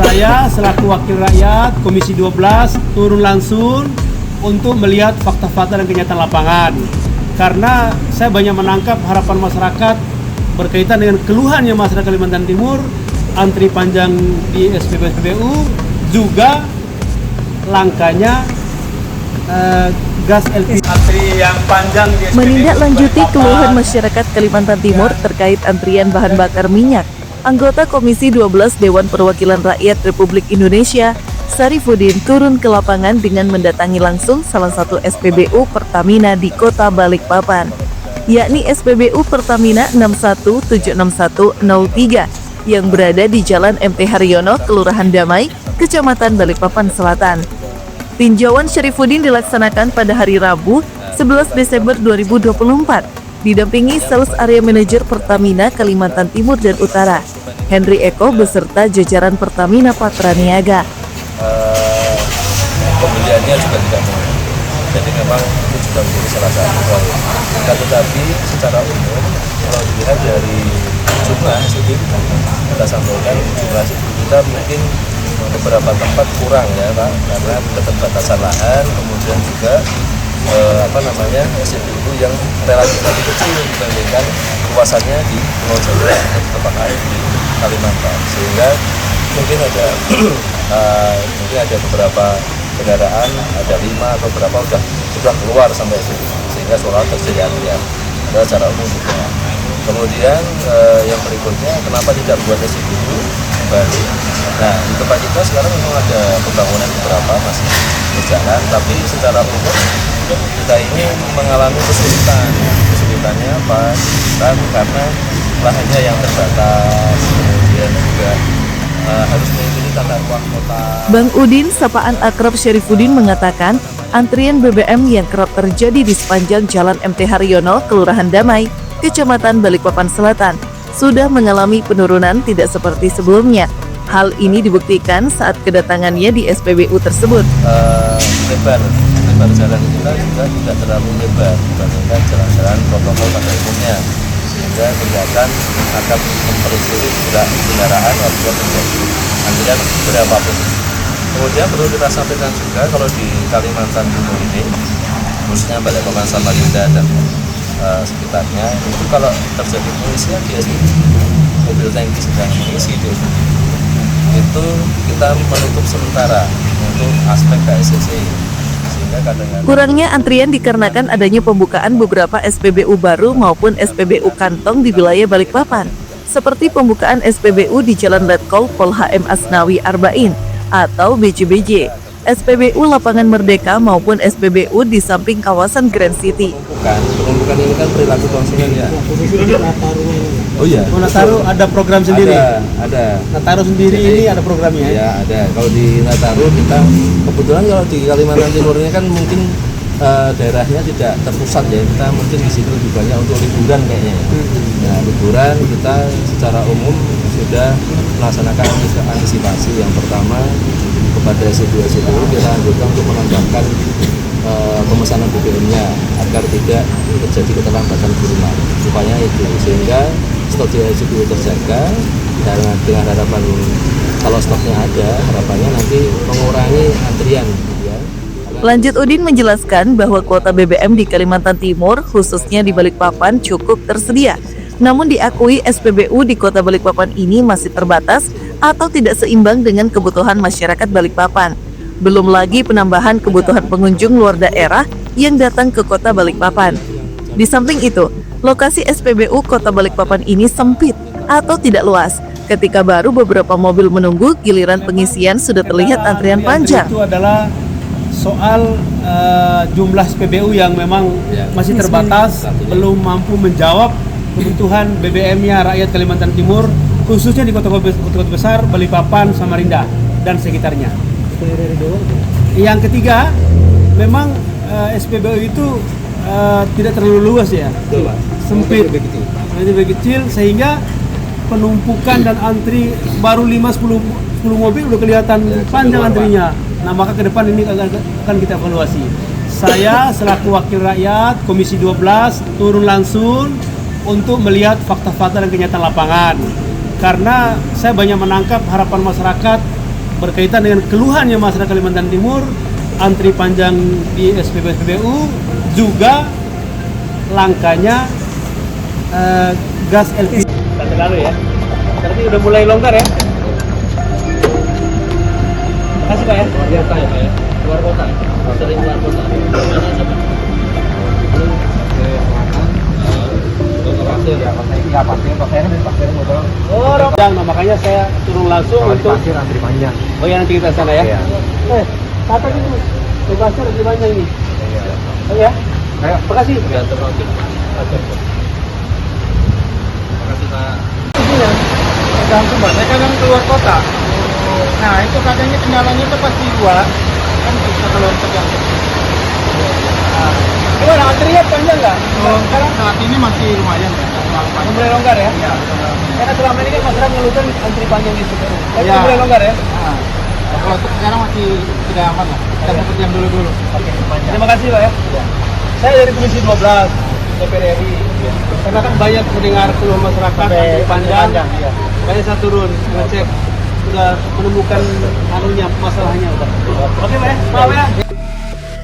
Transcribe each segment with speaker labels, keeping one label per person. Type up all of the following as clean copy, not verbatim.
Speaker 1: Saya selaku wakil rakyat Komisi 12 turun langsung untuk melihat fakta-fakta dan kenyataan lapangan. Karena saya banyak menangkap harapan masyarakat berkaitan dengan keluhannya masyarakat Kalimantan Timur, antri panjang di SPBU, juga langkanya gas LPG. Antri yang panjang di SPBU.
Speaker 2: Menindaklanjuti keluhan masyarakat Kalimantan Timur terkait antrian bahan bakar minyak, anggota Komisi 12 Dewan Perwakilan Rakyat Republik Indonesia, Syarifuddin turun ke lapangan dengan mendatangi langsung salah satu SPBU Pertamina di Kota Balikpapan, yakni SPBU Pertamina 6176103 yang berada di Jalan MT Haryono, Kelurahan Damai, Kecamatan Balikpapan Selatan. Tinjauan Syarifuddin dilaksanakan pada hari Rabu, 11 Desember 2024, didampingi Sales Area Manager Pertamina Kalimantan Timur dan Utara, Henry Eko beserta jajaran Pertamina Patraniaga.
Speaker 3: Pembeliannya juga tidak murah, jadi memang itu juga menjadi salah satu hal. Tetapi secara umum, kalau dilihat dari jumlah sedikit, kita sampaikan jumlah kita mungkin beberapa tempat kurang ya Pak, karena keterbatasan lahan, kemudian juga SPBU yang relatif lebih kecil dibandingkan luasannya di Pulau Jawa, tepatnya di Kalimantan, sehingga mungkin ada beberapa kendaraan, ada 5 atau berapa sudah keluar sampai situ, sehingga soal terjadi antrian. Ada secara umum juga. Kemudian yang berikutnya, kenapa tidak buat SPBU kembali? Nah, di tempat kita sekarang memang ada pembangunan beberapa masih berjalan, tapi secara umum kita ini mengalami kesulitan. Kesulitannya apa? Karena lahannya yang terbatas, kemudian juga harus mengikuti tata ruang kota.
Speaker 2: Bang Udin, sapaan akrab Syarifuddin, mengatakan antrian BBM yang kerap terjadi di sepanjang Jalan MT Haryono, Kelurahan Damai, Kecamatan Balikpapan Selatan, sudah mengalami penurunan tidak seperti sebelumnya. Hal ini dibuktikan saat kedatangannya di SPBU tersebut.
Speaker 3: Lebar jalan kita juga tidak terlalu lebar dibandingkan jalan-jalan protokol pada umumnya, sehingga kelihatan akan mempersulit kendaraan apabila terjadi antrian berapapun. Kemudian perlu kita sampaikan juga kalau di Kalimantan Timur ini, khususnya Balikpapan, Samarinda dan sekitarnya, itu kalau terjadi pengisian di SPBU, mobil tangki sedang mengisi di SPBU, itu kita menutup sementara untuk aspek KSCC.
Speaker 2: Kurangnya antrian dikarenakan adanya pembukaan beberapa SPBU baru maupun SPBU kantong di wilayah Balikpapan, seperti pembukaan SPBU di Jalan Letkol Pol HM Asnawi Arba'in atau BJBJ, SPBU Lapangan Merdeka maupun SPBU di samping kawasan Grand City.
Speaker 3: Pembukaan ini kan perilaku konsumen ya. Oh iya.
Speaker 1: Nataru ada program sendiri.
Speaker 3: Ada.
Speaker 1: Nataru sendiri. Jadi, ini ada programnya.
Speaker 3: Ya ada. Kalau di Nataru kita kebetulan kalau di Kalimantan Timur ini kan mungkin daerahnya tidak terpusat ya. Kita mungkin di situ lebih banyak untuk liburan kayaknya. Nah, liburan kita secara umum sudah melaksanakan antisipasi. Yang pertama kepada SPBU kita anjurkan untuk menambahkan pemesanan BBM-nya agar tidak terjadi keterlambatan kiriman, supaya itu sehingga stok di SPBU terjaga, dan dengan harapan kalau stoknya ada, harapannya nanti mengurangi antrian.
Speaker 2: Lanjut Udin menjelaskan bahwa kuota BBM di Kalimantan Timur, khususnya di Balikpapan, cukup tersedia. Namun diakui SPBU di Kota Balikpapan ini masih terbatas atau tidak seimbang dengan kebutuhan masyarakat Balikpapan. Belum lagi penambahan kebutuhan pengunjung luar daerah yang datang ke Kota Balikpapan. Di samping itu, lokasi SPBU Kota Balikpapan ini sempit atau tidak luas. Ketika baru beberapa mobil menunggu, giliran pengisian sudah terlihat antrian panjang.
Speaker 1: Itu adalah soal jumlah SPBU yang memang masih terbatas, belum mampu menjawab kebutuhan BBM-nya rakyat Kalimantan Timur, khususnya di kota-kota besar Balikpapan, Samarinda dan sekitarnya. Yang ketiga, memang SPBU itu tidak terlalu luas ya, sempit, lebih kecil, sehingga penumpukan dan antri baru 5-10 mobil udah kelihatan panjang antrinya. Nah, maka ke depan ini akan kita evaluasi. Saya selaku wakil rakyat Komisi 12 turun langsung untuk melihat fakta-fakta dan kenyataan lapangan. Karena saya banyak menangkap harapan masyarakat berkaitan dengan keluhannya masyarakat Kalimantan Timur, antri panjang di SPBU, juga langkanya gas LPG. Sampai lalu ya. Berarti udah mulai longgar ya. Makasih Pak ya.
Speaker 3: Luar biasa ya Pak ya. Luar kota. Sering luar kota. Mana coba? Pasir ya, pasir
Speaker 1: Oh, nah, makanya saya turun langsung untuk
Speaker 3: pasir antri panjang.
Speaker 1: oh ya nanti kita sana ya.
Speaker 3: Iya.
Speaker 1: Kata gitu. Di pasir di panjang ini.
Speaker 3: Iya.
Speaker 1: Oh ya.
Speaker 3: Ayo,
Speaker 1: Makasih.
Speaker 3: diantar nanti. Makasih Pak.
Speaker 4: Tergantung Mbak, saya kadang keluar kota. Nah itu kadangnya kendalanya itu pas di luar kan bisa keluar tergantung.
Speaker 1: Gimana antrinya panjang nggak?
Speaker 4: Sekarang saat ini masih lumayan ya.
Speaker 1: Mulai longgar ya?
Speaker 4: Iya.
Speaker 1: Karena selama ini kan masyarakat ngeluhkan antri panjang di situ. Tapi
Speaker 4: Iya.
Speaker 1: mulai longgar ya?
Speaker 4: Nah, kalau untuk sekarang masih tidak aman lah. Kita seperti yang dulu-dulu.
Speaker 1: Terima kasih Pak ya. Saya dari Komisi 12 DPR RI. Karena kan banyak mendengar keluhan masyarakat antri panjang.
Speaker 4: Iya.
Speaker 1: Banyak saya turun ngecek sudah menemukan anunya masalahnya udah. Oke Pak ya. Maaf ya.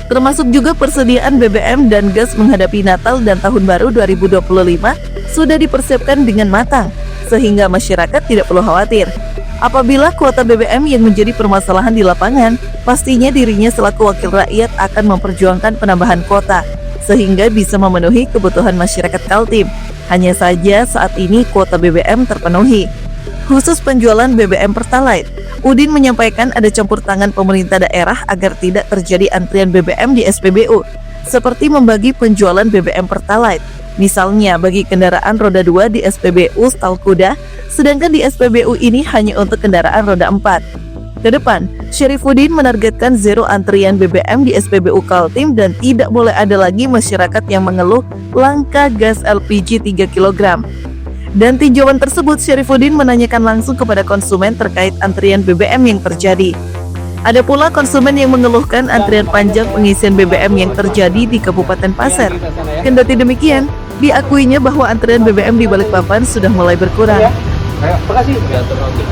Speaker 2: Termasuk juga persediaan BBM dan gas menghadapi Natal dan Tahun Baru 2025 sudah dipersiapkan dengan matang, sehingga masyarakat tidak perlu khawatir. Apabila kuota BBM yang menjadi permasalahan di lapangan, pastinya dirinya selaku wakil rakyat akan memperjuangkan penambahan kuota, sehingga bisa memenuhi kebutuhan masyarakat Kaltim. Hanya saja saat ini kuota BBM terpenuhi. Khusus penjualan BBM Pertalite, Udin menyampaikan ada campur tangan pemerintah daerah agar tidak terjadi antrian BBM di SPBU, seperti membagi penjualan BBM Pertalite. Misalnya bagi kendaraan roda 2 di SPBU Stal Kuda, sedangkan di SPBU ini hanya untuk kendaraan roda 4. Kedepan, Syarifuddin menargetkan zero antrian BBM di SPBU Kaltim dan tidak boleh ada lagi masyarakat yang mengeluh langka gas LPG 3 kg. Dan tinjauan tersebut Syarifuddin menanyakan langsung kepada konsumen terkait antrian BBM yang terjadi. Ada pula konsumen yang mengeluhkan antrian panjang pengisian BBM yang terjadi di Kabupaten Pasir. Kendati demikian, diakuinya bahwa antrian BBM di Balikpapan sudah mulai berkurang.
Speaker 1: Ayo, makasih.
Speaker 3: Diantar nanti.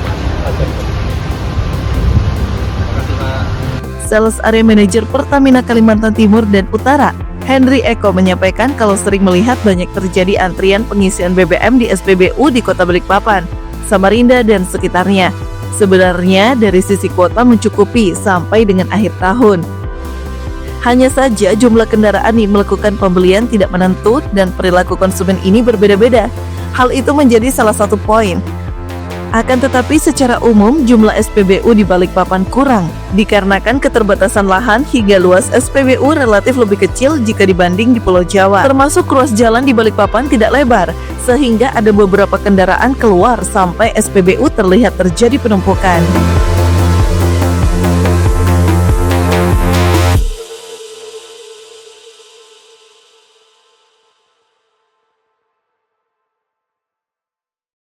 Speaker 3: Makasih Pak.
Speaker 2: Sales Area Manager Pertamina Kalimantan Timur dan Utara, Henry Eko menyampaikan kalau sering melihat banyak terjadi antrian pengisian BBM di SPBU di Kota Balikpapan, Samarinda dan sekitarnya. Sebenarnya dari sisi kuota mencukupi sampai dengan akhir tahun. Hanya saja jumlah kendaraan yang melakukan pembelian tidak menentu dan perilaku konsumen ini berbeda-beda. Hal itu menjadi salah satu poin. Akan tetapi secara umum jumlah SPBU di Balikpapan kurang dikarenakan keterbatasan lahan hingga luas SPBU relatif lebih kecil jika dibanding di Pulau Jawa. Termasuk ruas jalan di Balikpapan tidak lebar sehingga ada beberapa kendaraan keluar sampai SPBU terlihat terjadi penumpukan.